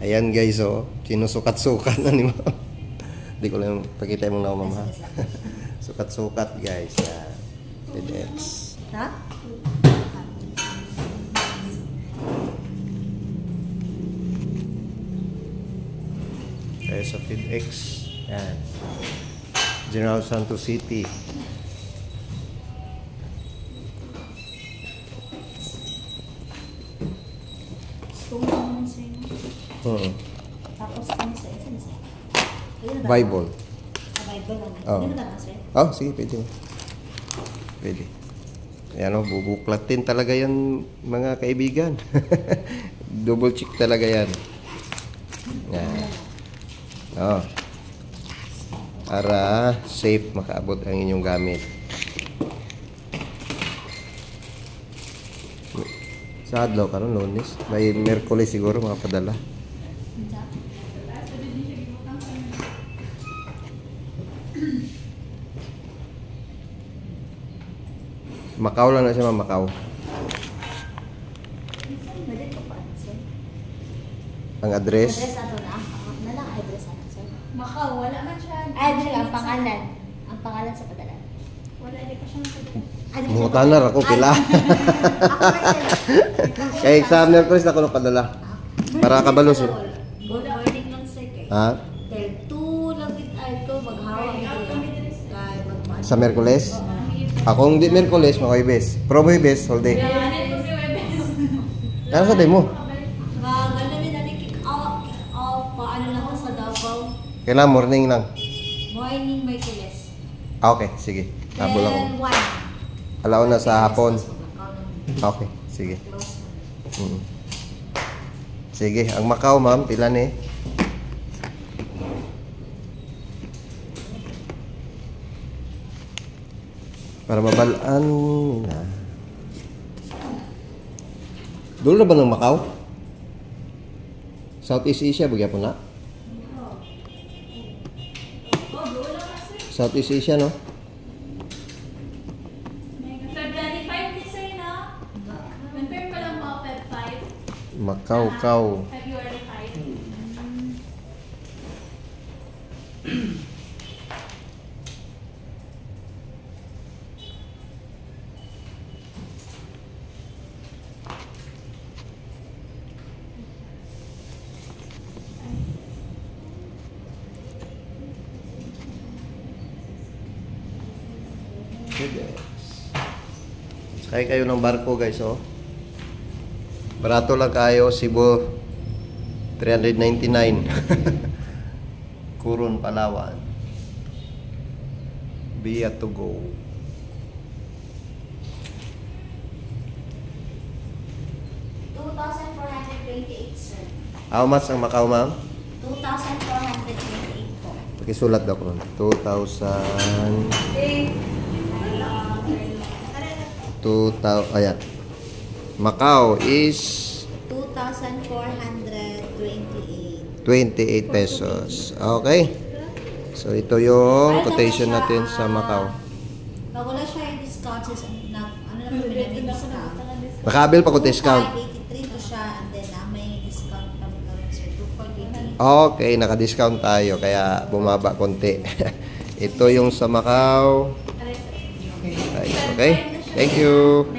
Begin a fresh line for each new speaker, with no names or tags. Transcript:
Ayan guys, oh. Sinusukat-sukat na ni ma'am. Hindi ko lang pakita yung mga ma'am ha. Sukat-sukat guys. Yan. FedEx.
Ha?
Kaya sa FedEx. Yan. General Santos City.
Tumulong sa inyo. Tapos kami sa isa.
Bible.
Bible lang.
Oo.
Hindi na sir.
Oh, sige, pwede. Pwede. Ayan o, bubuklatin talaga yan mga kaibigan. Double check talaga yan. Yan. Oh. Para safe makaabot ang inyong gamit. Sa adlaw karon Lunes, may Miyerkules siguro makapadala. Macau lang na siya, ma'am, Macau. Ang address?
Address ato na. Na lang address ato, sir.
Macau, wala man siya.
Ay, address ang pangalan. Ang pangalan sa padala.
Wala din pa siyang padala.
Mungutanar ako pila. Kaya sa Miyerkules na ko padala. Para kabalo siya.
Good morning lang, sir.
Ha?
Till 2 lang din ito. Maghawak ito.
Sa Miyerkules? Akong di Miyerkules, Huwebes. Pero Huwebes, whole day. Ano sa day mo?
Ganamin natin kick off. Paano lang to sa Davao?
Kailan morning lang.
Morning, Miyerkules.
Okay, sige. Habol ako.
Then 1.
Alauna sa hapon. Okay, sige. Sige, ang Macau, ma'am, pila ni? Para mabalaan na. Doon na ba ng Macau? Southeast Asia, bagay po na? Southeast Asia, no?
February 5 din sa'yo na. Confirm pa lang po, Feb 5.
Macau, Macau.
February 5.
Sakay kayo ng barko guys, oh. Barato lang kayo, Cebu 399. Coron, Palawan. Via to go.
$2,428, sir.
How much ang Macau, ma'am?
2,428 po.
Pakisulat daw ko. 2,000. 2,000. Ayan. Macau is
2,428.
28 pesos. Okay. So, ito yung quotation natin sa Macau.
Bago na siya yung discount, ano lang kami namin discount?
Nakabil pa ko discount.
583 to siya, and then may discount kami karoon, sir. 248.
Okay, naka-discount tayo. Kaya bumaba konti. Ito yung sa Macau. Okay. Thank you.